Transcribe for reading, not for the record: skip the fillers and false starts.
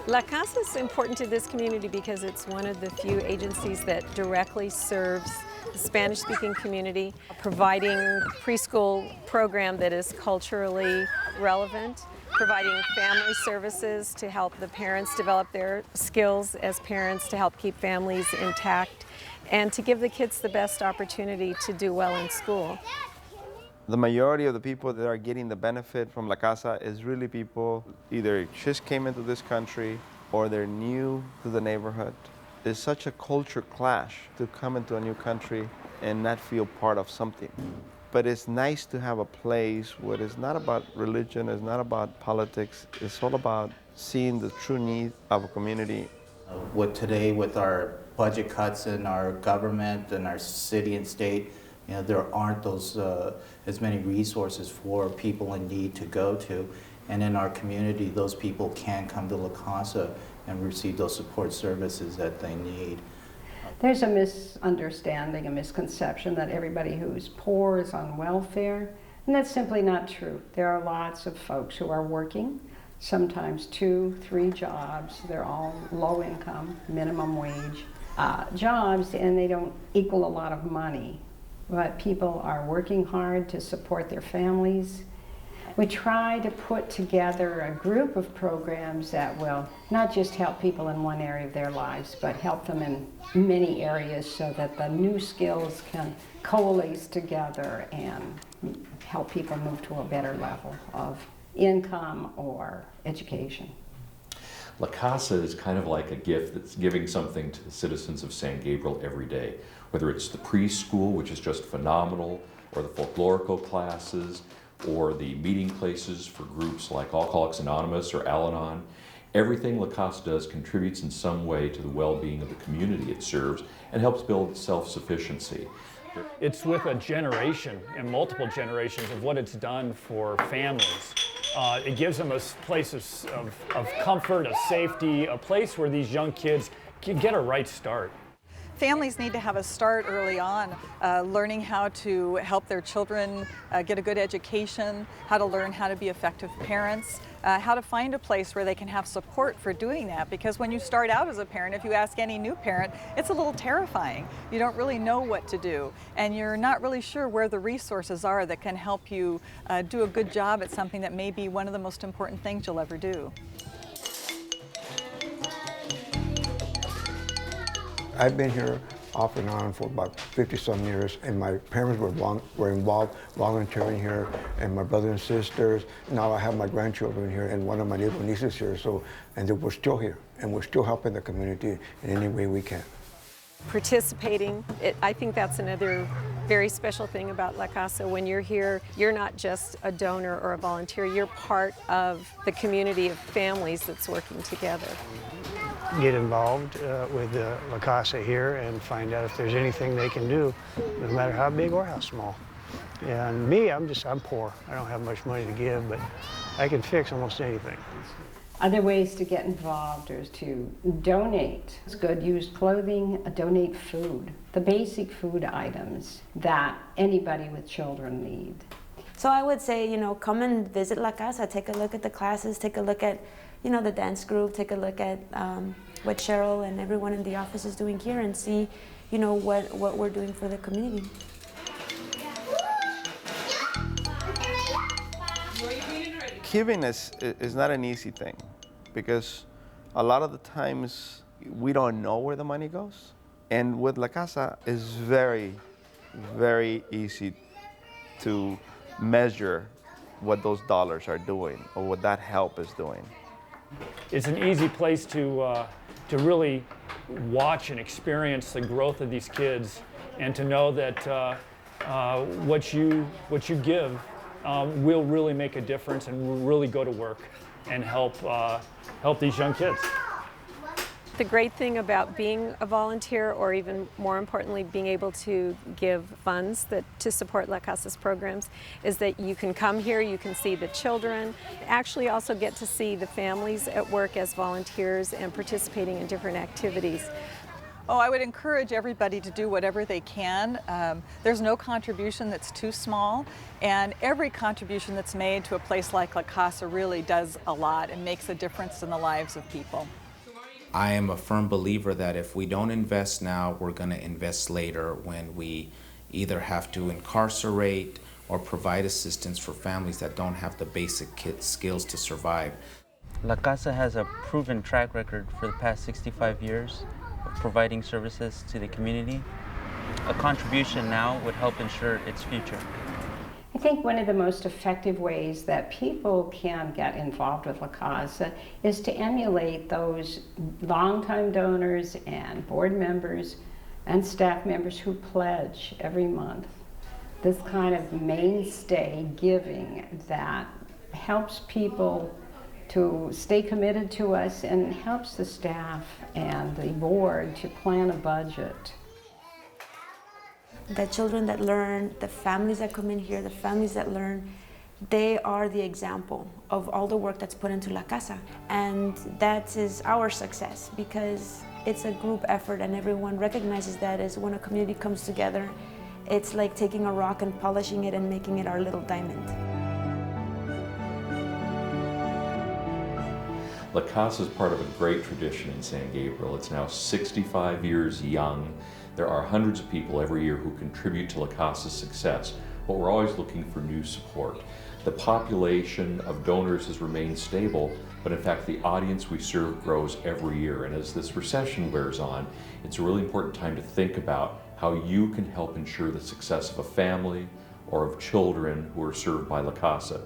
La Casa is important to this community because it's one of the few agencies that directly serves the Spanish-speaking community, providing preschool program that is culturally relevant, providing family services to help the parents develop their skills as parents, to help keep families intact, and to give the kids the best opportunity to do well in school. The majority of the people that are getting the benefit from La Casa is really people either just came into this country or they're new to the neighborhood. It's such a culture clash to come into a new country and not feel part of something. But it's nice to have a place where it's not about religion, it's not about politics, it's all about seeing the true need of a community. With our budget cuts in our government and our city and state, there aren't those as many resources for people in need to go to. And in our community, those people can come to La Casa and receive those support services that they need. There's a misunderstanding, a misconception that everybody who's poor is on welfare, and that's simply not true. There are lots of folks who are working, sometimes 2, 3 jobs. They're all low income, minimum wage jobs, and they don't equal a lot of money. But people are working hard to support their families. We try to put together a group of programs that will not just help people in one area of their lives, but help them in many areas so that the new skills can coalesce together and help people move to a better level of income or education. La Casa is kind of like a gift that's giving something to the citizens of San Gabriel every day, whether it's the preschool, which is just phenomenal, or the folklorico classes, or the meeting places for groups like Alcoholics Anonymous or Al-Anon. Everything La Casa does contributes in some way to the well-being of the community it serves and helps build self-sufficiency. It's with a generation and multiple generations of what it's done for families. It gives them a place of comfort, of safety, a place where these young kids can get a right start. Families need to have a start early on, learning how to help their children get a good education, how to learn how to be effective parents, how to find a place where they can have support for doing that. Because when you start out as a parent, if you ask any new parent, it's a little terrifying. You don't really know what to do, and you're not really sure where the resources are that can help you do a good job at something that may be one of the most important things you'll ever do. I've been here off and on for about 50-some years, and my parents were involved volunteering here, and my brothers and sisters. Now I have my grandchildren here, and one of my little nieces here, and we're still here, and we're still helping the community in any way we can. Participating, I think that's another very special thing about La Casa. When you're here, you're not just a donor or a volunteer, you're part of the community of families that's working together. Get involved with La Casa here and find out if there's anything they can do, no matter how big or how small. And me, I'm poor. I don't have much money to give, but I can fix almost anything. Other ways to get involved is to donate good used clothing, donate food, the basic food items that anybody with children need. So I would say, come and visit La Casa, take a look at the classes, take a look at the dance group, take a look at what Cheryl and everyone in the office is doing here and see, what we're doing for the community. Giving is not an easy thing because a lot of the times we don't know where the money goes. And with La Casa, it's very, very easy to measure what those dollars are doing or what that help is doing. It's an easy place to really watch and experience the growth of these kids, and to know that what you give will really make a difference and will really go to work and help these young kids. The great thing about being a volunteer, or even more importantly, being able to give funds to support La Casa's programs, is that you can come here, you can see the children, actually also get to see the families at work as volunteers and participating in different activities. Oh, I would encourage everybody to do whatever they can. There's no contribution that's too small, and every contribution that's made to a place like La Casa really does a lot and makes a difference in the lives of people. I am a firm believer that if we don't invest now, we're going to invest later when we either have to incarcerate or provide assistance for families that don't have the basic skills to survive. La Casa has a proven track record for the past 65 years of providing services to the community. A contribution now would help ensure its future. I think one of the most effective ways that people can get involved with La Casa is to emulate those longtime donors and board members and staff members who pledge every month. This kind of mainstay giving that helps people to stay committed to us and helps the staff and the board to plan a budget. The children that learn, the families that come in here, the families that learn, they are the example of all the work that's put into La Casa. And that is our success because it's a group effort and everyone recognizes that as when a community comes together, it's like taking a rock and polishing it and making it our little diamond. La Casa is part of a great tradition in San Gabriel. It's now 65 years young. There are hundreds of people every year who contribute to La Casa's success, but we're always looking for new support. The population of donors has remained stable, but in fact the audience we serve grows every year. And as this recession wears on, it's a really important time to think about how you can help ensure the success of a family or of children who are served by La Casa.